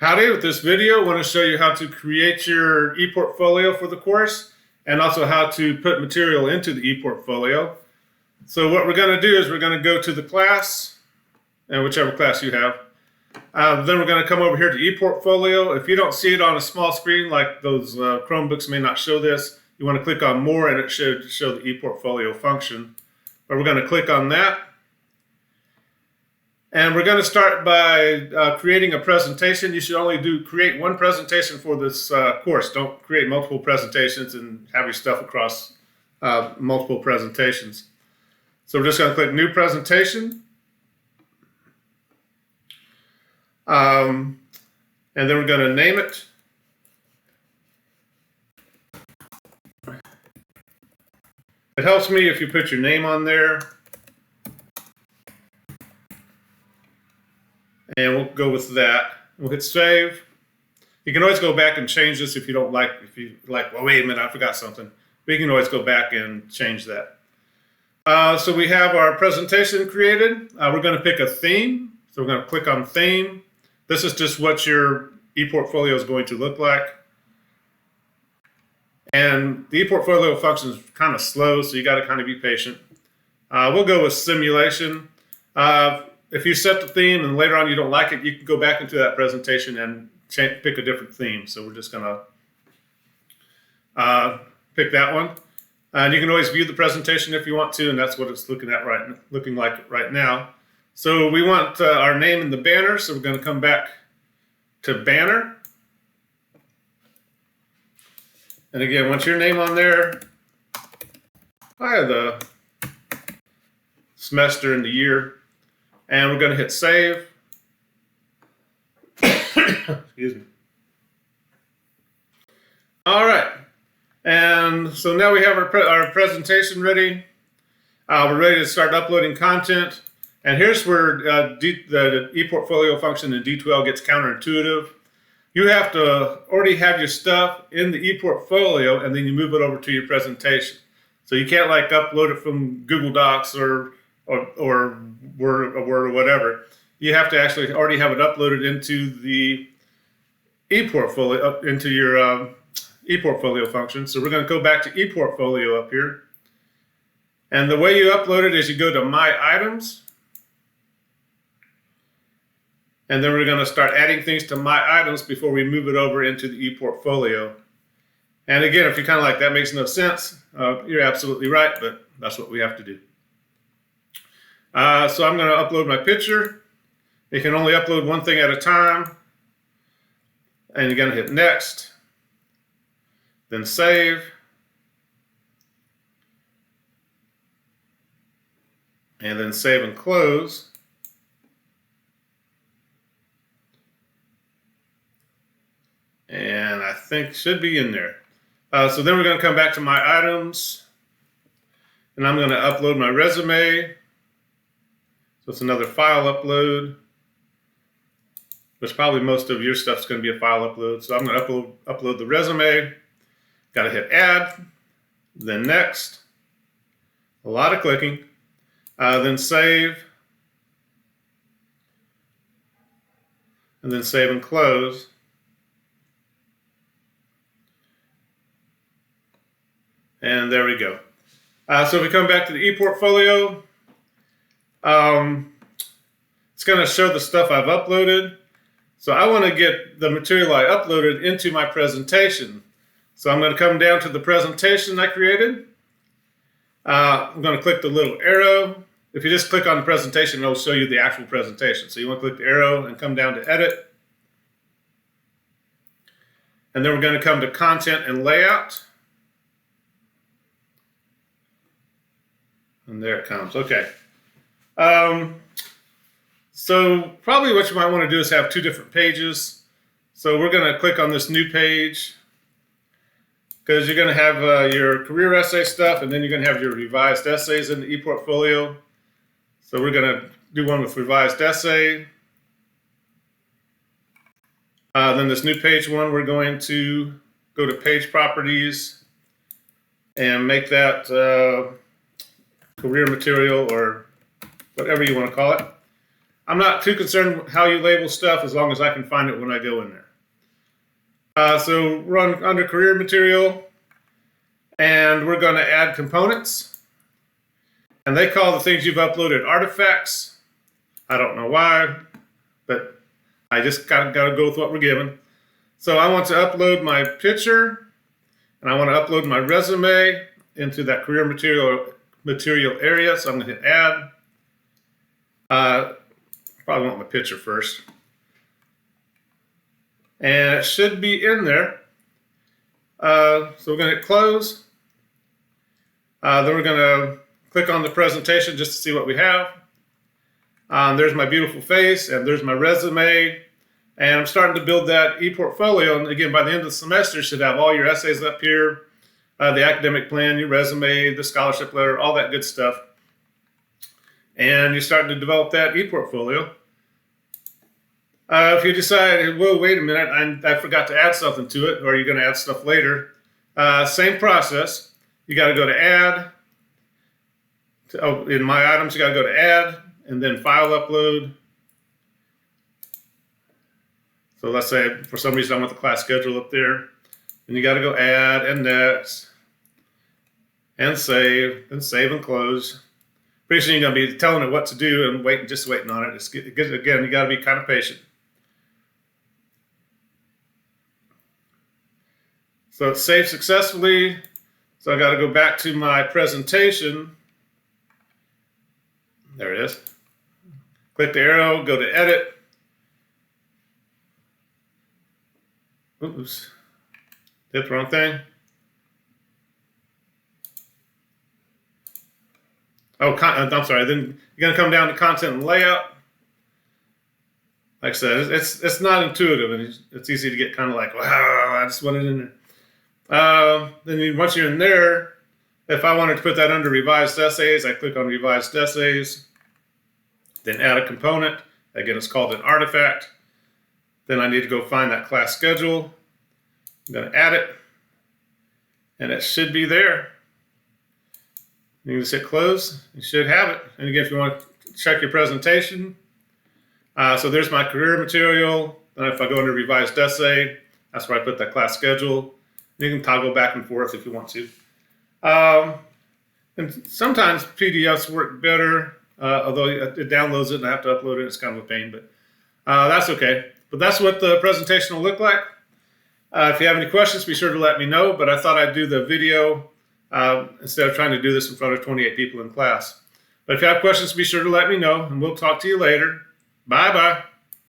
Howdy, with this video I want to show you how to create your ePortfolio for the course and also how to put material into the ePortfolio. So what we're going to do is we're going to go to the class, and whichever class you have. Then we're going to come over here to ePortfolio. If you don't see it on a small screen like those Chromebooks may not show this, you want to click on more and it should show the ePortfolio function. But we're going to click on that. And we're going to start by creating a presentation. You should only create one presentation for this course. Don't create multiple presentations and have your stuff across multiple presentations. So we're just going to click New Presentation. And then we're going to name it. It helps me if you put your name on there. And we'll go with that. We'll hit save. You can always go back and change this if you don't like, well, wait a minute, I forgot something. We can always go back and change that. So we have our presentation created. We're going to pick a theme. So we're going to click on theme. This is just what your ePortfolio is going to look like. And the ePortfolio function is kind of slow, so you got to kind of be patient. We'll go with simulation. If you set the theme and later on you don't like it, you can go back into that presentation and pick a different theme. So we're just going to pick that one. And you can always view the presentation if you want to, and that's what it's looking like right now. So we want our name in the banner, so we're going to come back to banner. And again, once your name on there, I have the semester and the year. And we're going to hit save. Excuse me. All right. And so now we have our presentation ready. We're ready to start uploading content. And here's where the ePortfolio function in D12 gets counterintuitive. You have to already have your stuff in the ePortfolio and then you move it over to your presentation. So you can't like upload it from Google Docs or Word or whatever. You have to actually already have it uploaded into the ePortfolio, into your ePortfolio function. So we're going to go back to ePortfolio up here. And the way you upload it is you go to My Items. And then we're going to start adding things to My Items before we move it over into the ePortfolio. And again, if you're kind of like, that makes no sense, you're absolutely right, but that's what we have to do. So I'm going to upload my picture. You can only upload one thing at a time. And you're going to hit next. Then save. And then save and close. And I think should be in there. So then we're going to come back to My Items. And I'm going to upload my resume. So it's another file upload, which probably most of your stuff is going to be a file upload. So I'm going to upload the resume. Got to hit add, then next. A lot of clicking. Then save. And then save and close. And there we go. So if we come back to the ePortfolio, it's going to show the stuff I've uploaded. So I want to get the material I uploaded into my presentation. So I'm going to come down to the presentation I created. I'm going to click the little arrow. If you just click on the presentation, it'll show you the actual presentation. So you want to click the arrow and come down to Edit. And then we're going to come to Content and Layout. And there it comes. Okay. So probably what you might want to do is have two different pages. So we're going to click on this new page because you're going to have your career essay stuff and then you're going to have your revised essays in the ePortfolio. So we're going to do one with revised essay. Then this new page one, we're going to go to page properties and make that career material or whatever you want to call it. I'm not too concerned with how you label stuff as long as I can find it when I go in there. So we're under career material, and we're going to add components. And they call the things you've uploaded artifacts. I don't know why, but I just got to go with what we're given. So I want to upload my picture, and I want to upload my resume into that career material area. So I'm going to hit add. Probably want my picture first. And it should be in there. So we're going to hit close. Then we're going to click on the presentation just to see what we have. There's my beautiful face, and there's my resume. And I'm starting to build that ePortfolio. And again, by the end of the semester, you should have all your essays up here, the academic plan, your resume, the scholarship letter, all that good stuff. And you're starting to develop that ePortfolio. If you decide, well, wait a minute, I forgot to add something to it, or you're going to add stuff later, same process. You got to go to add. In my items, you got to go to add, and then file upload. So let's say for some reason I want the class schedule up there. And you got to go add and next, and save and close. Pretty soon you're going to be telling it what to do and just waiting on it. Again, you got to be kind of patient. So it's saved successfully. So I got to go back to my presentation. There it is. Click the arrow, go to edit. Oops. Hit the wrong thing. Oh, I'm sorry. Then you're going to come down to content and layout. Like I said, it's not intuitive, and it's easy to get kind of like, wow, I just want it in there. Then once you're in there, if I wanted to put that under revised essays, I click on revised essays, then add a component. Again, it's called an artifact. Then I need to go find that class schedule. I'm going to add it, and it should be there. You just hit close. You should have it. And again, if you want to check your presentation, so there's my career material. Then if I go into revised essay, that's where I put that class schedule. You can toggle back and forth if you want to. And sometimes PDFs work better, although it downloads it and I have to upload it. It's kind of a pain, but that's okay. But that's what the presentation will look like. If you have any questions, be sure to let me know. But I thought I'd do the video instead of trying to do this in front of 28 people in class. But if you have questions, be sure to let me know, and we'll talk to you later. Bye-bye.